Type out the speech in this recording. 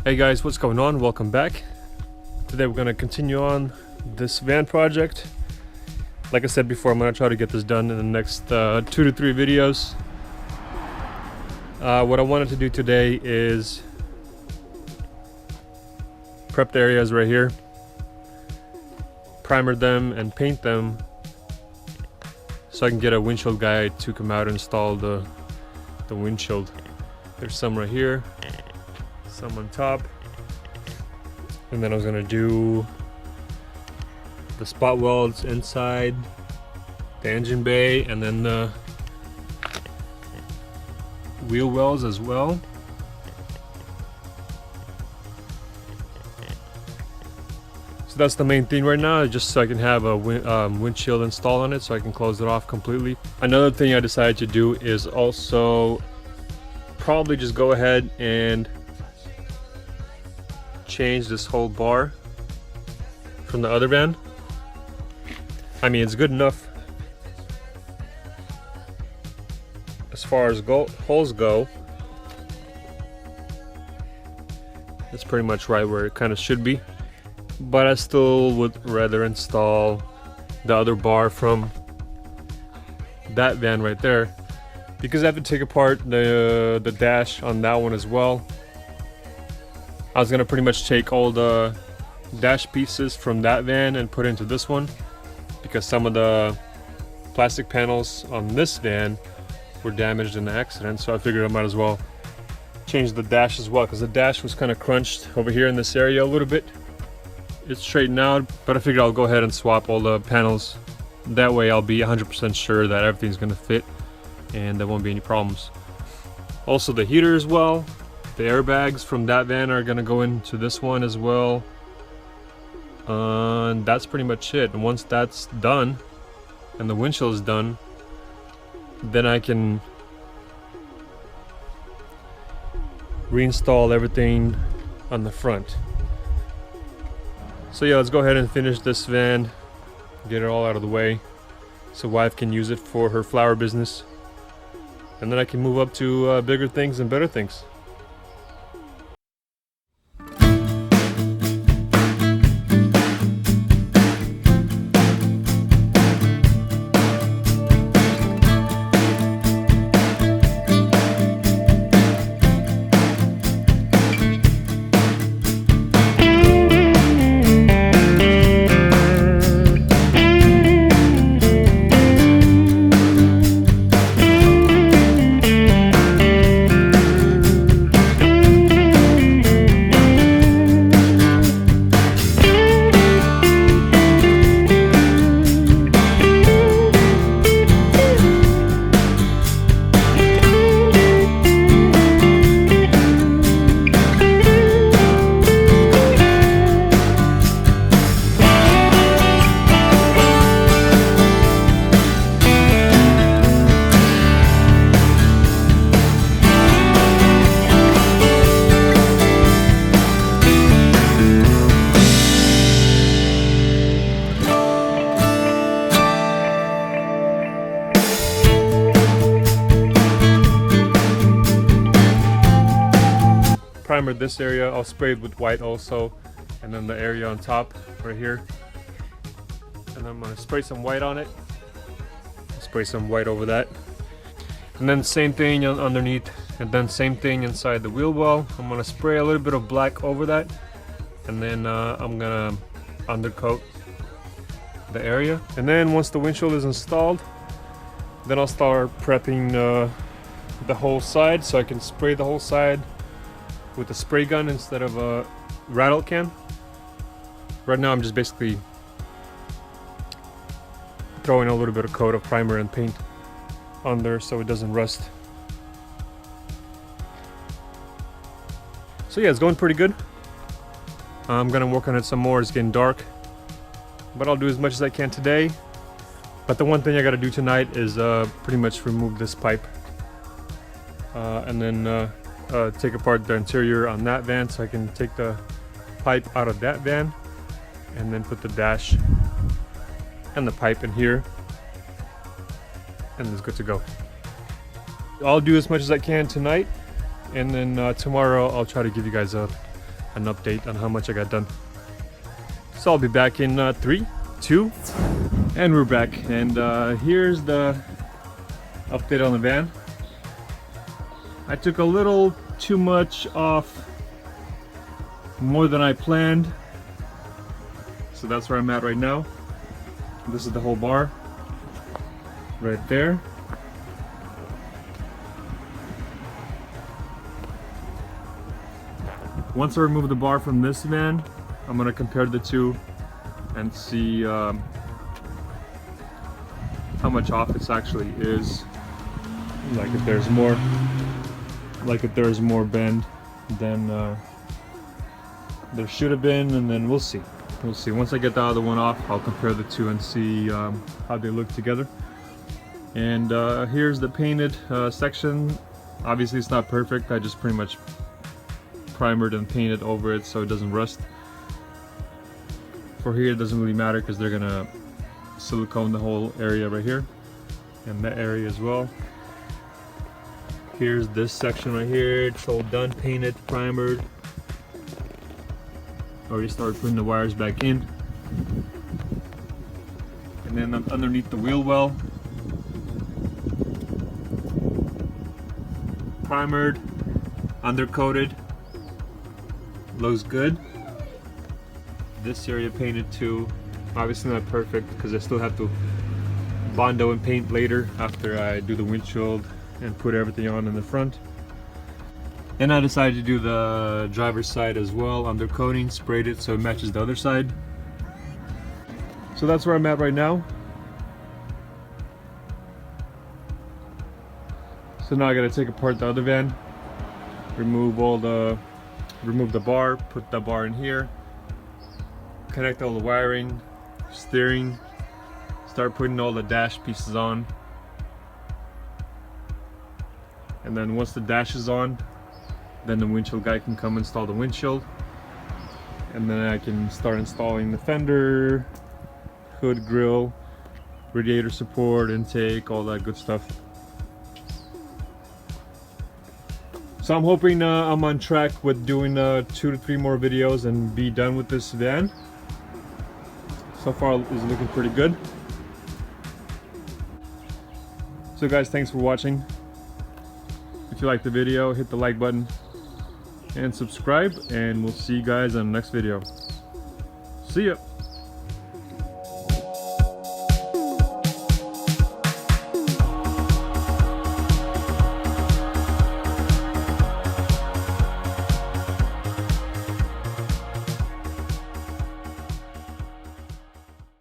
Hey guys, what's going on? Welcome back. Today we're going to continue on this van project. Like I said before, I'm going to try to get this done in the next 2 to 3 videos. What I wanted to do today is prep the areas right here, primer them and paint them so I can get a windshield guy to come out and install the windshield. There's some right here, some on top, and then I was gonna do the spot welds inside the engine bay and then the wheel wells as well. So that's the main thing right now, just so I can have a windshield installed on it so I can close it off completely. Another thing I decided to do is also probably just go ahead and change this whole bar from the other van. I mean, it's good enough as far as holes go. It's pretty much right where it kind of should be, but I still would rather install the other bar from that van right there, because I have to take apart the dash on that one as well. I was gonna pretty much take all the dash pieces from that van and put into this one, because some of the plastic panels on this van were damaged in the accident, so I figured I might as well change the dash as well, because the dash was kind of crunched over here in this area a little bit. It's straightened out, but I figured I'll go ahead and swap all the panels. That way I'll be 100% sure that everything's gonna fit and there won't be any problems. Also the heater as well. The airbags from that van are gonna go into this one as well. And that's pretty much it. And once that's done and the windshield is done, then I can reinstall everything on the front. So yeah, let's go ahead and finish this van, get it all out of the way so wife can use it for her flower business, and then I can move up to bigger things and better things. Primer this area, I'll spray it with white also, and then the area on top right here, and then I'm going to spray some white on it, spray some white over that, and then same thing underneath, and then same thing inside the wheel well. I'm going to spray a little bit of black over that, and then I'm going to undercoat the area. And then once the windshield is installed, then I'll start prepping the whole side, so I can spray the whole side with a spray gun instead of a rattle can. Right now I'm just basically throwing a little bit of coat of primer and paint on there so it doesn't rust. So yeah, it's going pretty good. I'm gonna work on it some more. It's getting dark, but I'll do as much as I can today. But the one thing I gotta do tonight is pretty much remove this pipe and then take apart the interior on that van so I can take the pipe out of that van and then put the dash and the pipe in here, and it's good to go. I'll do as much as I can tonight, and then tomorrow I'll try to give you guys a an update on how much I got done. So I'll be back in 3, 2, and we're back. And here's the update on the van. I took a little too much off, more than I planned. So that's where I'm at right now. This is the whole bar right there. Once I remove the bar from this van, I'm gonna compare the two and see how much off it actually is. Like if there's more bend than there should have been, and then we'll see. We'll see. Once I get the other one off, I'll compare the two and see how they look together. And here's the painted section. Obviously it's not perfect. I just pretty much primered and painted over it so it doesn't rust. For here it doesn't really matter because they're gonna silicone the whole area right here and that area as well. Here's this section right here. It's all done, painted, primered. Already started putting the wires back in. And then underneath the wheel well, primered, undercoated, looks good. This area painted too. Obviously not perfect because I still have to bondo and paint later after I do the windshield and put everything on in the front. And I decided to do the driver's side as well, undercoating, sprayed it so it matches the other side. So that's where I'm at right now. So now I gotta take apart the other van, remove the bar, put the bar in here, connect all the wiring, steering, start putting all the dash pieces on. And then once the dash is on, then the windshield guy can come install the windshield. And then I can start installing the fender, hood, grill, radiator support, intake, all that good stuff. So I'm hoping I'm on track with doing 2 to 3 more videos and be done with this van. So far it's looking pretty good. So guys, thanks for watching. If you liked the video, hit the like button and subscribe, and we'll see you guys on the next video. See ya!